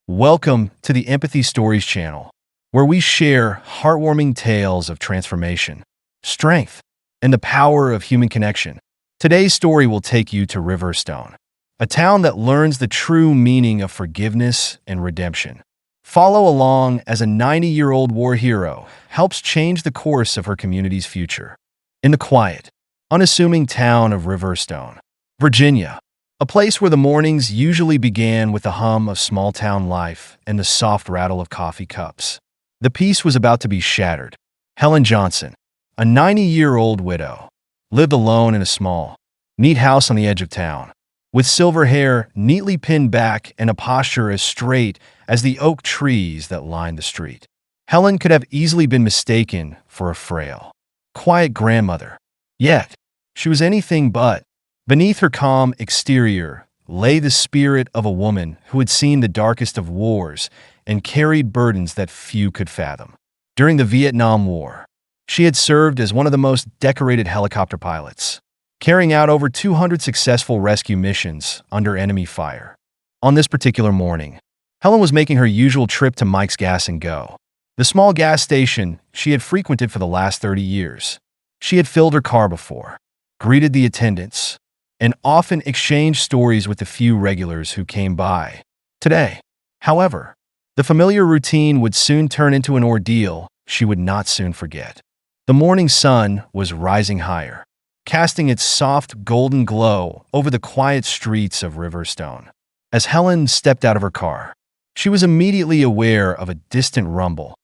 Welcome to the Empathy Stories channel, where we share heartwarming tales of transformation, strength, and the power of human connection. Today's story will take you to Riverstone, a town that learns the true meaning of forgiveness and redemption. Follow along as a 90-year-old war hero helps change the course of her community's future. In the quiet, unassuming town of Riverstone, Virginia, a place where the mornings usually began with the hum of small-town life and the soft rattle of coffee cups, the peace was about to be shattered. Helen Johnson, a 90-year-old widow, lived alone in a small, neat house on the edge of town, with silver hair neatly pinned back and a posture as straight as the oak trees that lined the street. Helen could have easily been mistaken for a frail, quiet grandmother. Yet, she was anything but. Beneath her calm exterior lay the spirit of a woman who had seen the darkest of wars and carried burdens that few could fathom. During the Vietnam War, she had served as one of the most decorated helicopter pilots, carrying out over 200 successful rescue missions under enemy fire. On this particular morning, Helen was making her usual trip to Mike's Gas and Go, the small gas station she had frequented for the last 30 years. She had filled her car before, greeted the attendants, and often exchanged stories with the few regulars who came by. Today, however, the familiar routine would soon turn into an ordeal she would not soon forget. The morning sun was rising higher, casting its soft golden glow over the quiet streets of Riverstone. As Helen stepped out of her car, she was immediately aware of a distant rumble,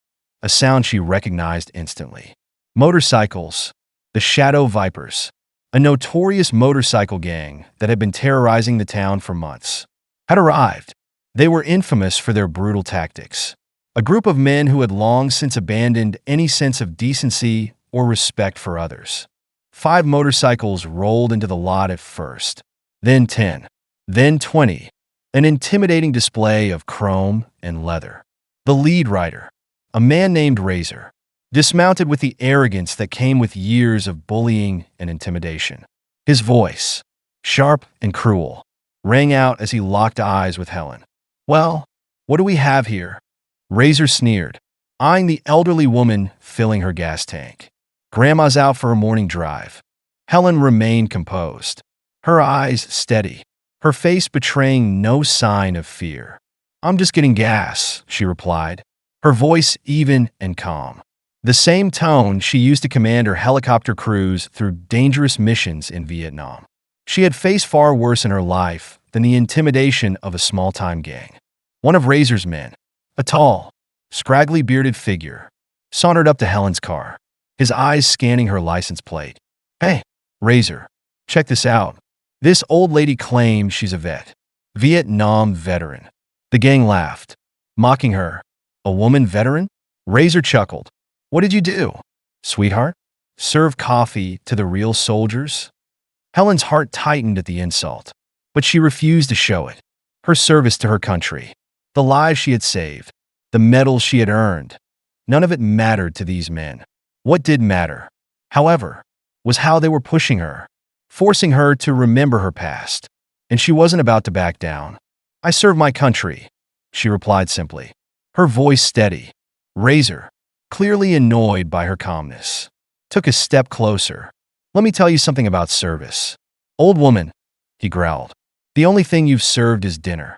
a sound she recognized instantly. Motorcycles, the Shadow Vipers, a notorious motorcycle gang that had been terrorizing the town for months, had arrived. They were infamous for their brutal tactics, a group of men who had long since abandoned any sense of decency or respect for others. 5 motorcycles rolled into the lot at first, then 10, then 20, an intimidating display of chrome and leather. The lead rider, a man named Razor, dismounted with the arrogance that came with years of bullying and intimidation. His voice, sharp and cruel, rang out as he locked eyes with Helen. "Well, what do we have here?" Razor sneered, eyeing the elderly woman filling her gas tank. "Grandma's out for a morning drive." Helen remained composed, her eyes steady, her face betraying no sign of fear. "I'm just getting gas," she replied, her voice even and calm. The same tone she used to command her helicopter crews through dangerous missions in Vietnam. She had faced far worse in her life than the intimidation of a small-time gang. One of Razor's men, a tall, scraggly bearded figure, sauntered up to Helen's car, his eyes scanning her license plate. "Hey, Razor, check this out." This old lady claims she's a Vietnam veteran. The gang laughed, mocking her. "A woman veteran?" Razor chuckled. "What did you do, sweetheart? Serve coffee to the real soldiers?" Helen's heart tightened at the insult, but she refused to show it. Her service to her country, the lives she had saved, the medals she had earned, none of it mattered to these men. What did matter, however, was how they were pushing her, forcing her to remember her past, and she wasn't about to back down. "I serve my country," she replied simply, her voice steady. Razor, clearly annoyed by her calmness, took a step closer. "Let me tell you something about service." "Old woman," he growled, "the only thing you've served is dinner."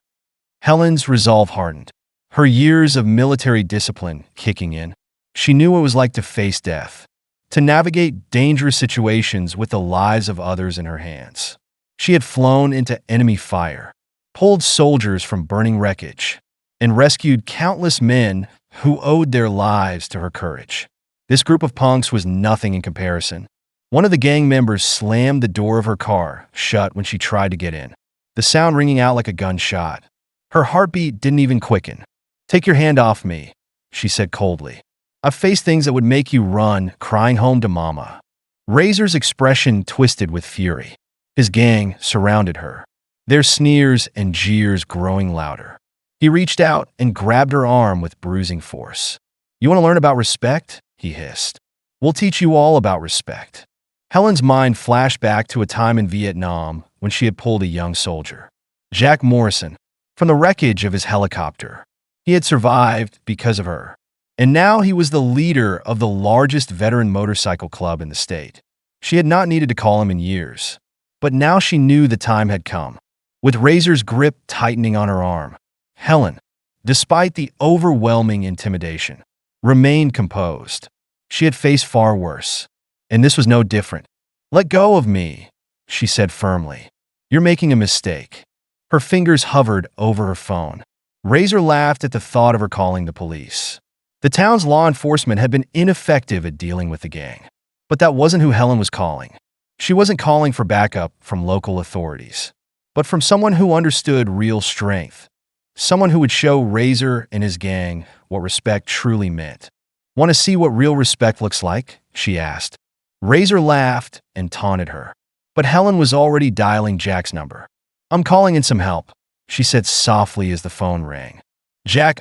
Helen's resolve hardened, her years of military discipline kicking in. She knew what it was like to face death, to navigate dangerous situations with the lives of others in her hands. She had flown into enemy fire, pulled soldiers from burning wreckage, and rescued countless men who owed their lives to her courage. This group of punks was nothing in comparison. One of the gang members slammed the door of her car shut when she tried to get in, the sound ringing out like a gunshot. Her heartbeat didn't even quicken. "Take your hand off me," she said coldly. "I've faced things that would make you run, crying home to mama." Razor's expression twisted with fury. His gang surrounded her, their sneers and jeers growing louder. He reached out and grabbed her arm with bruising force. "You want to learn about respect?" he hissed. "We'll teach you all about respect." Helen's mind flashed back to a time in Vietnam when she had pulled a young soldier, Jack Morrison, from the wreckage of his helicopter. He had survived because of her. And now he was the leader of the largest veteran motorcycle club in the state. She had not needed to call him in years. But now she knew the time had come. With Razor's grip tightening on her arm, Helen, despite the overwhelming intimidation, remained composed. She had faced far worse, and this was no different. "Let go of me," she said firmly. "You're making a mistake." Her fingers hovered over her phone. Razor laughed at the thought of her calling the police. The town's law enforcement had been ineffective at dealing with the gang. But that wasn't who Helen was calling. She wasn't calling for backup from local authorities, but from someone who understood real strength. Someone who would show Razor and his gang what respect truly meant. "Want to see what real respect looks like?" she asked. Razor laughed and taunted her. But Helen was already dialing Jack's number. "I'm calling in some help," she said softly as the phone rang.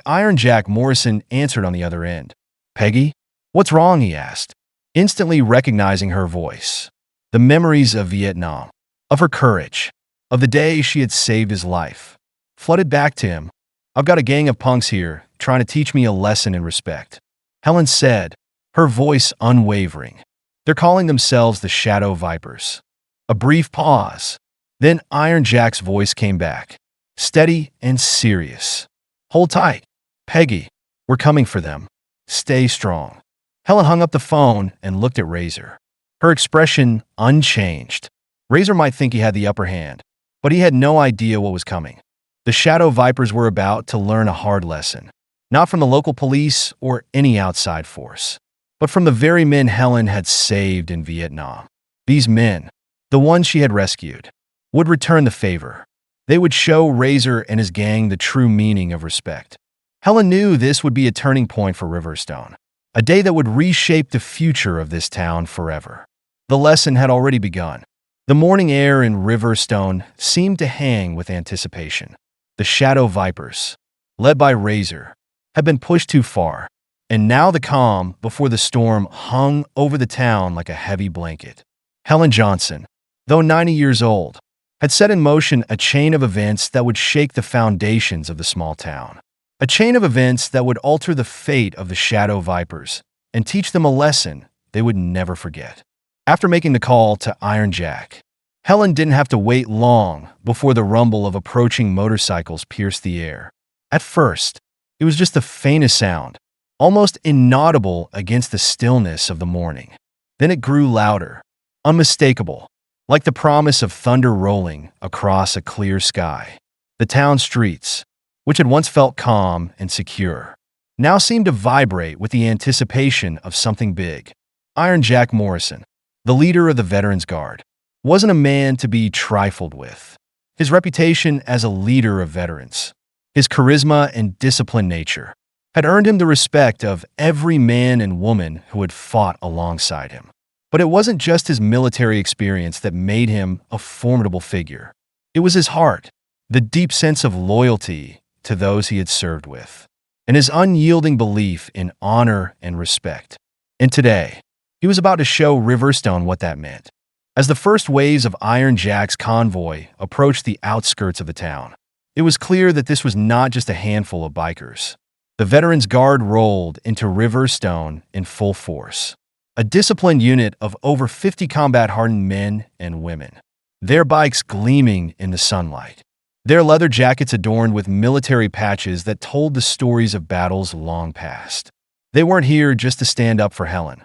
Iron Jack Morrison answered on the other end. "Peggy? What's wrong?" he asked, instantly recognizing her voice. The memories of Vietnam, of her courage, of the day she had saved his life, flooded back to him. "I've got a gang of punks here trying to teach me a lesson in respect," Helen said, her voice unwavering. "They're calling themselves the Shadow Vipers." A brief pause. Then Iron Jack's voice came back, steady and serious. "Hold tight, Peggy. We're coming for them. Stay strong." Helen hung up the phone and looked at Razor, her expression unchanged. Razor might think he had the upper hand, but he had no idea what was coming. The Shadow Vipers were about to learn a hard lesson, not from the local police or any outside force, but from the very men Helen had saved in Vietnam. These men, the ones she had rescued, would return the favor. They would show Razor and his gang the true meaning of respect. Helen knew this would be a turning point for Riverstone, a day that would reshape the future of this town forever. The lesson had already begun. The morning air in Riverstone seemed to hang with anticipation. The Shadow Vipers, led by Razor, had been pushed too far, and now the calm before the storm hung over the town like a heavy blanket. Helen Johnson, though 90 years old, had set in motion a chain of events that would shake the foundations of the small town. A chain of events that would alter the fate of the Shadow Vipers and teach them a lesson they would never forget. After making the call to Iron Jack, Helen didn't have to wait long before the rumble of approaching motorcycles pierced the air. At first, it was just the faintest sound, almost inaudible against the stillness of the morning. Then it grew louder, unmistakable, like the promise of thunder rolling across a clear sky. The town streets, which had once felt calm and secure, now seemed to vibrate with the anticipation of something big. Iron Jack Morrison, the leader of the Veterans Guard, wasn't a man to be trifled with. His reputation as a leader of veterans, his charisma and disciplined nature, had earned him the respect of every man and woman who had fought alongside him. But it wasn't just his military experience that made him a formidable figure. It was his heart, the deep sense of loyalty to those he had served with, and his unyielding belief in honor and respect. And today, he was about to show Riverstone what that meant. As the first waves of Iron Jack's convoy approached the outskirts of the town, it was clear that this was not just a handful of bikers. The Veterans Guard rolled into Riverstone in full force. A disciplined unit of over 50 combat-hardened men and women, their bikes gleaming in the sunlight, their leather jackets adorned with military patches that told the stories of battles long past. They weren't here just to stand up for Helen.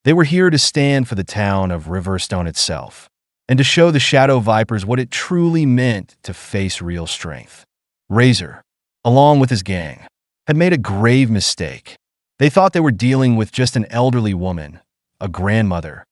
They were here to stand for the town of Riverstone itself, and to show the Shadow Vipers what it truly meant to face real strength. Razor, along with his gang, had made a grave mistake. They thought they were dealing with just an elderly woman, a grandmother.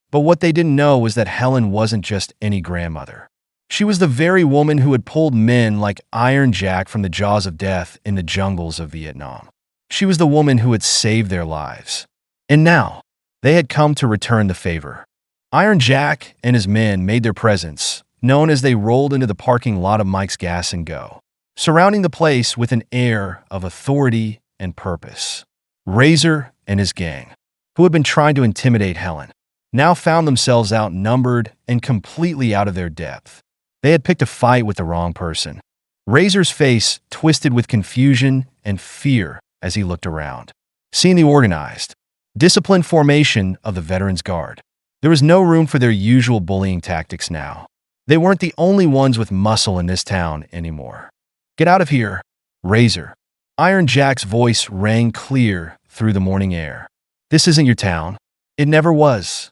But what they didn't know was that Helen wasn't just any grandmother. She was the very woman who had pulled men like Iron Jack from the jaws of death in the jungles of Vietnam. She was the woman who had saved their lives. And now, they had come to return the favor. Iron Jack and his men made their presence known as they rolled into the parking lot of Mike's Gas and Go, surrounding the place with an air of authority and purpose. Razor and his gang, who had been trying to intimidate Helen, now found themselves outnumbered and completely out of their depth. They had picked a fight with the wrong person. Razor's face twisted with confusion and fear as he looked around. Seeing the organized, disciplined formation of the Veterans Guard, there was no room for their usual bullying tactics now. They weren't the only ones with muscle in this town anymore. "Get out of here, Razor." Iron Jack's voice rang clear through the morning air. "This isn't your town. It never was."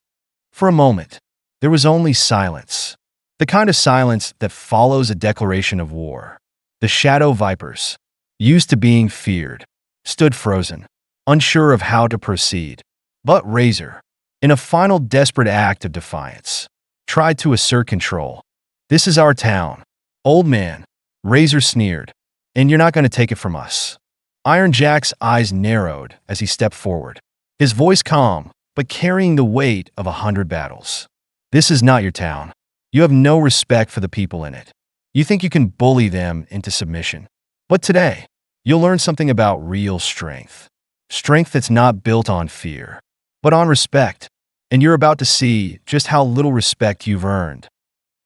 For a moment, there was only silence. The kind of silence that follows a declaration of war. The Shadow Vipers, used to being feared, stood frozen, unsure of how to proceed. But Razor, in a final desperate act of defiance, tried to assert control. "This is our town, old man," Razor sneered, "and you're not going to take it from us." Iron Jack's eyes narrowed as he stepped forward, his voice calm, but carrying the weight of 100 battles. "This is not your town. You have no respect for the people in it. You think you can bully them into submission. But today, you'll learn something about real strength. Strength that's not built on fear, but on respect. And you're about to see just how little respect you've earned."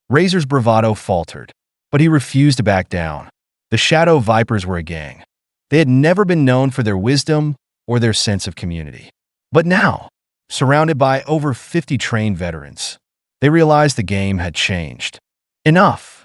Razor's bravado faltered, but he refused to back down. The Shadow Vipers were a gang. They had never been known for their wisdom or their sense of community. But now, surrounded by over 50 trained veterans, they realized the game had changed. "Enough,"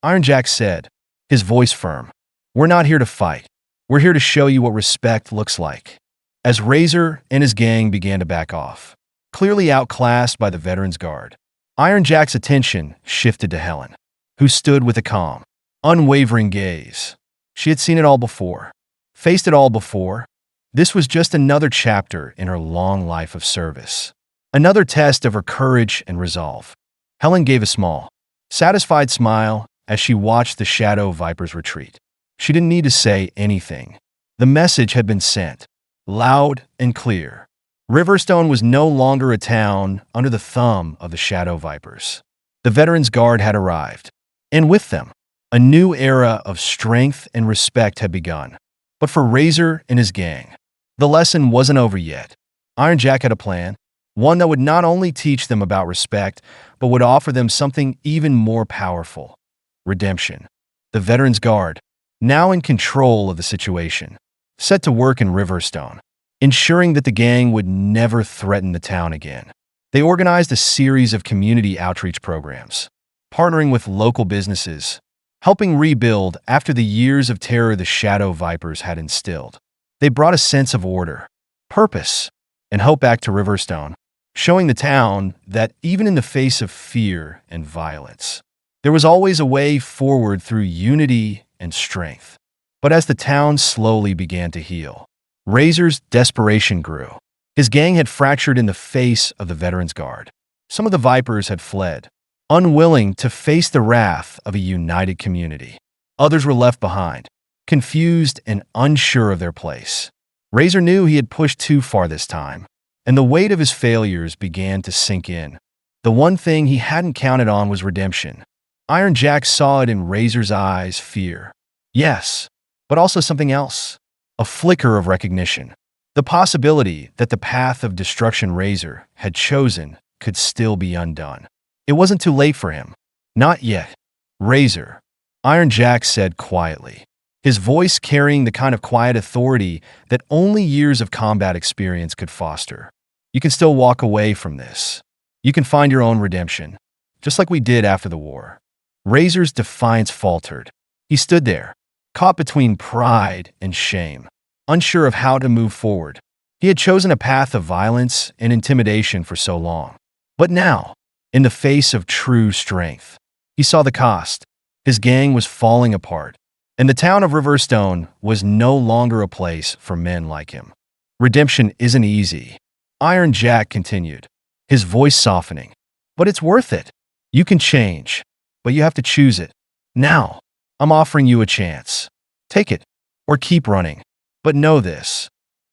Iron Jack said, his voice firm. "We're not here to fight. We're here to show you what respect looks like." As Razor and his gang began to back off, clearly outclassed by the Veterans Guard, Iron Jack's attention shifted to Helen, who stood with a calm, unwavering gaze. She had seen it all before, faced it all before. This was just another chapter in her long life of service, another test of her courage and resolve. Helen gave a small, satisfied smile as she watched the Shadow Vipers retreat. She didn't need to say anything. The message had been sent, loud and clear. Riverstone was no longer a town under the thumb of the Shadow Vipers. The Veterans Guard had arrived, and with them, a new era of strength and respect had begun. But for Razor and his gang, the lesson wasn't over yet. Iron Jack had a plan, one that would not only teach them about respect, but would offer them something even more powerful: redemption. The Veterans Guard, now in control of the situation, set to work in Riverstone, ensuring that the gang would never threaten the town again. They organized a series of community outreach programs, partnering with local businesses, helping rebuild after the years of terror the Shadow Vipers had instilled. They brought a sense of order, purpose, and hope back to Riverstone, showing the town that even in the face of fear and violence, there was always a way forward through unity and strength. But as the town slowly began to heal, Razor's desperation grew. His gang had fractured in the face of the Veterans Guard. Some of the Vipers had fled, unwilling to face the wrath of a united community. Others were left behind, confused and unsure of their place. Razor knew he had pushed too far this time, and the weight of his failures began to sink in. The one thing he hadn't counted on was redemption. Iron Jack saw it in Razor's eyes: fear. Yes, but also something else. A flicker of recognition. The possibility that the path of destruction Razor had chosen could still be undone. It wasn't too late for him. Not yet. "Razor," Iron Jack said quietly, his voice carrying the kind of quiet authority that only years of combat experience could foster. "You can still walk away from this. You can find your own redemption, just like we did after the war." Razor's defiance faltered. He stood there, caught between pride and shame, unsure of how to move forward. He had chosen a path of violence and intimidation for so long. But now, in the face of true strength, he saw the cost. His gang was falling apart, and the town of Riverstone was no longer a place for men like him. "Redemption isn't easy," Iron Jack continued, his voice softening. "But it's worth it. You can change, but you have to choose it. Now, I'm offering you a chance. Take it, or keep running. But know this: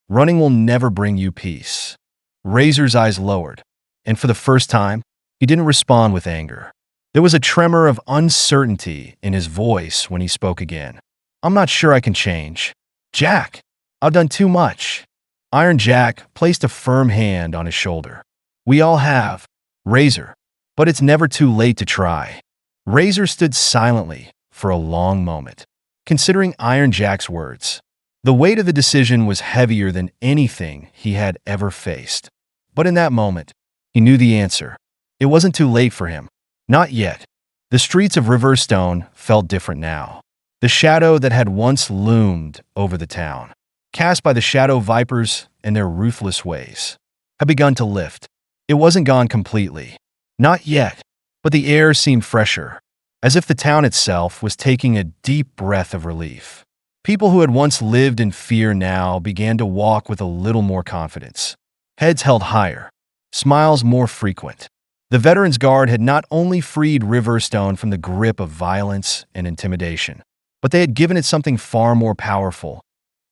running will never bring you peace." Razor's eyes lowered, and for the first time, he didn't respond with anger. There was a tremor of uncertainty in his voice when he spoke again. "I'm not sure I can change, Jack. I've done too much." Iron Jack placed a firm hand on his shoulder. "We all have, Razor, but it's never too late to try." Razor stood silently for a long moment, considering Iron Jack's words. The weight of the decision was heavier than anything he had ever faced. But in that moment, he knew the answer. It wasn't too late for him. Not yet. The streets of Riverstone felt different now. The shadow that had once loomed over the town, cast by the shadow vipers and their ruthless ways, had begun to lift. It wasn't gone completely. Not yet. But the air seemed fresher, as if the town itself was taking a deep breath of relief. People who had once lived in fear now began to walk with a little more confidence. Heads held higher, smiles more frequent. The Veterans Guard had not only freed Riverstone from the grip of violence and intimidation, but they had given it something far more powerful: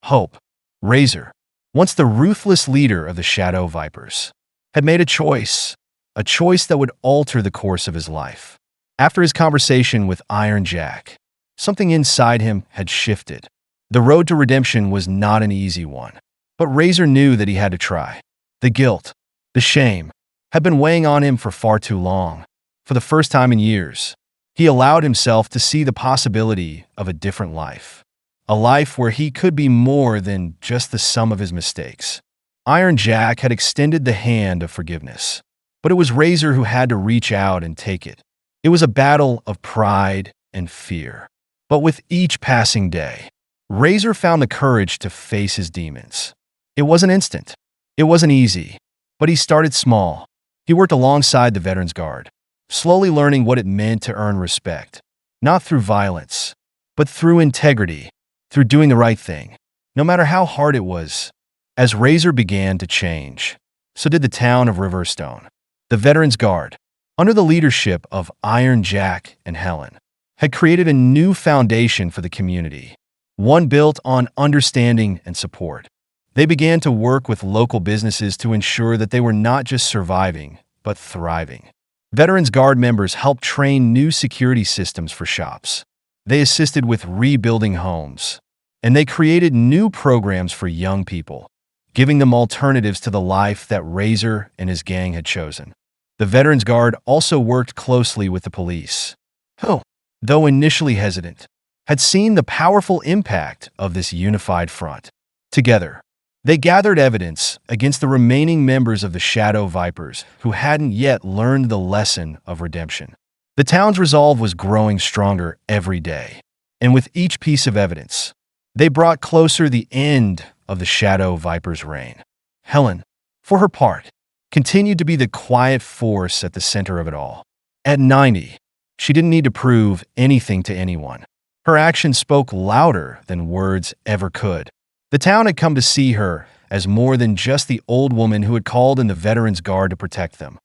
hope. Razor, once the ruthless leader of the Shadow Vipers, had made a choice that would alter the course of his life. After his conversation with Iron Jack, something inside him had shifted. The road to redemption was not an easy one, but Razor knew that he had to try. The guilt, the shame, had been weighing on him for far too long. For the first time in years, he allowed himself to see the possibility of a different life. A life where he could be more than just the sum of his mistakes. Iron Jack had extended the hand of forgiveness, but it was Razor who had to reach out and take it. It was a battle of pride and fear. But with each passing day, Razor found the courage to face his demons. It wasn't instant. It wasn't easy. But he started small. He worked alongside the Veterans Guard, slowly learning what it meant to earn respect. Not through violence, but through integrity, through doing the right thing, no matter how hard it was. As Razor began to change, so did the town of Riverstone. The Veterans Guard, under the leadership of Iron Jack and Helen, had created a new foundation for the community, one built on understanding and support. They began to work with local businesses to ensure that they were not just surviving, but thriving. Veterans Guard members helped train new security systems for shops. They assisted with rebuilding homes, and they created new programs for young people, giving them alternatives to the life that Razor and his gang had chosen. The Veterans Guard also worked closely with the police, who, though initially hesitant, had seen the powerful impact of this unified front. Together, they gathered evidence against the remaining members of the Shadow Vipers who hadn't yet learned the lesson of redemption. The town's resolve was growing stronger every day, and with each piece of evidence, they brought closer the end of the Shadow Vipers' reign. Helen, for her part, continued to be the quiet force at the center of it all. At 90, she didn't need to prove anything to anyone. Her actions spoke louder than words ever could. The town had come to see her as more than just the old woman who had called in the Veterans Guard to protect them.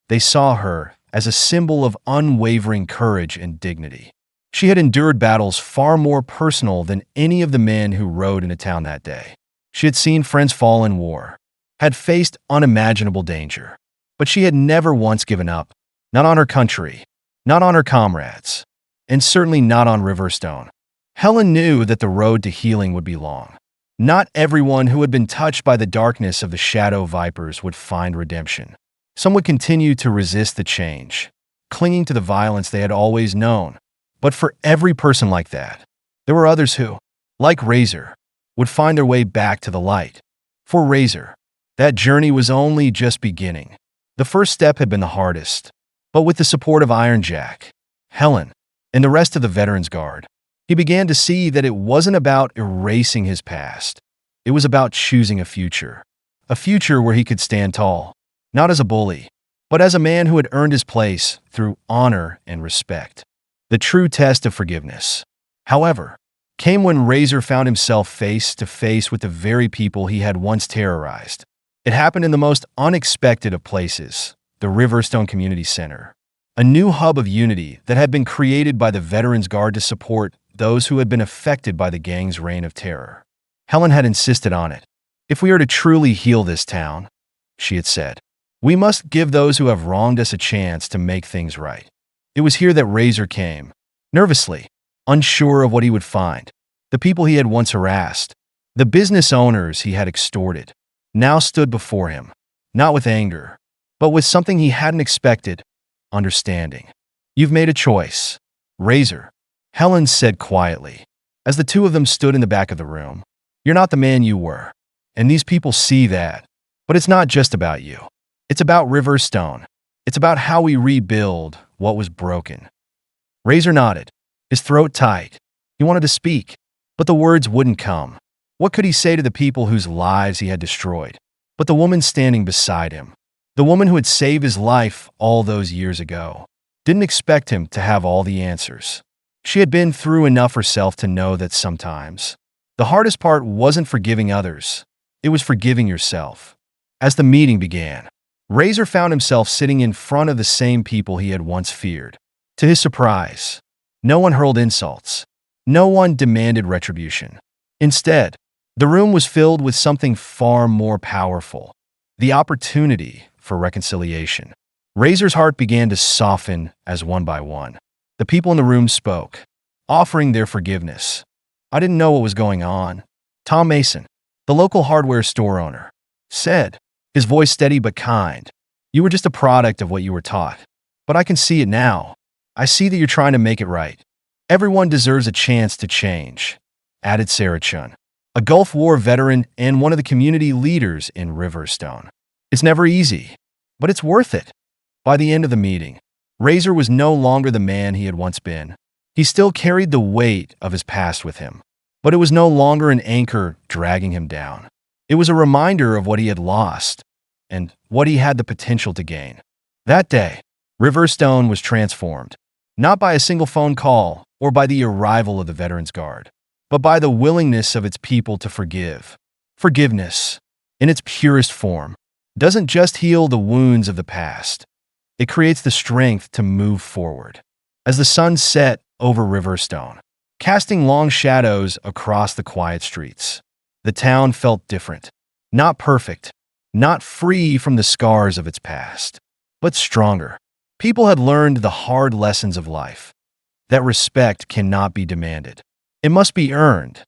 They saw her as a symbol of unwavering courage and dignity. She had endured battles far more personal than any of the men who rode into town that day. She had seen friends fall in war, had faced unimaginable danger, but she had never once given up, not on her country, not on her comrades, and certainly not on Riverstone. Helen knew that the road to healing would be long. Not everyone who had been touched by the darkness of the Shadow Vipers would find redemption. Some would continue to resist the change, clinging to the violence they had always known. But for every person like that, there were others who, like Razor, would find their way back to the light. For Razor, that journey was only just beginning. The first step had been the hardest, but with the support of Iron Jack, Helen, and the rest of the Veterans Guard, he began to see that it wasn't about erasing his past. It was about choosing a future where he could stand tall, not as a bully, but as a man who had earned his place through honor and respect. The true test of forgiveness, however, came when Razor found himself face to face with the very people he had once terrorized. It happened in the most unexpected of places, the Riverstone Community Center, a new hub of unity that had been created by the Veterans Guard to support those who had been affected by the gang's reign of terror. Helen had insisted on it. If we are to truly heal this town, she had said, we must give those who have wronged us a chance to make things right. It was here that Razor came, nervously, unsure of what he would find. The people he had once harassed, the business owners he had extorted, now stood before him, not with anger, but with something he hadn't expected: understanding. You've made a choice, Razor, Helen said quietly. as the two of them stood in the back of the room. You're not the man you were, and these people see that. But it's not just about you. It's about Riverstone. It's about how we rebuild what was broken. Razor nodded, his throat tight. He wanted to speak, but the words wouldn't come. What could he say to the people whose lives he had destroyed? But the woman standing beside him, the woman who had saved his life all those years ago, didn't expect him to have all the answers. She had been through enough herself to know that sometimes the hardest part wasn't forgiving others, it was forgiving yourself. As the meeting began, Razor found himself sitting in front of the same people he had once feared. To his surprise, no one hurled insults. No one demanded retribution. Instead, the room was filled with something far more powerful, the opportunity for reconciliation. Razor's heart began to soften as one by one, the people in the room spoke, offering their forgiveness. I didn't know what was going on. Tom Mason, the local hardware store owner, said, his voice steady but kind. You were just a product of what you were taught. But I can see it now. I see that you're trying to make it right. Everyone deserves a chance to change, added Sarah Chun, a Gulf War veteran and one of the community leaders in Riverstone. It's never easy, but it's worth it. By the end of the meeting, Razor was no longer the man he had once been. He still carried the weight of his past with him, but it was no longer an anchor dragging him down. It was a reminder of what he had lost and what he had the potential to gain. That day, Riverstone was transformed, not by a single phone call or by the arrival of the Veterans Guard, but by the willingness of its people to forgive. Forgiveness, in its purest form, doesn't just heal the wounds of the past. It creates the strength to move forward. As the sun set over Riverstone, casting long shadows across the quiet streets, the town felt different. Not perfect, not free from the scars of its past, but stronger. People had learned the hard lessons of life, that respect cannot be demanded. It must be earned.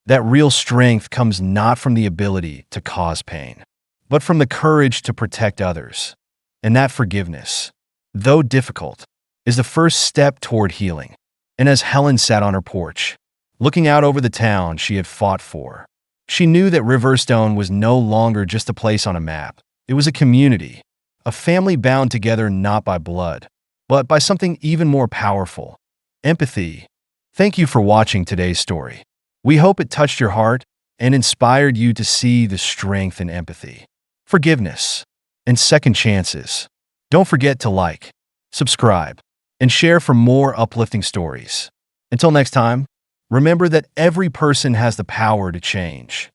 That real strength comes not from the ability to cause pain, but from the courage to protect others. And that forgiveness, though difficult, is the first step toward healing. And as Helen sat on her porch, looking out over the town she had fought for, she knew that Riverstone was no longer just a place on a map. It was a community, a family bound together not by blood, but by something even more powerful, empathy. Thank you for watching today's story. We hope it touched your heart and inspired you to see the strength in empathy, forgiveness, and second chances. Don't forget to like, subscribe, and share for more uplifting stories. Until next time, remember that every person has the power to change.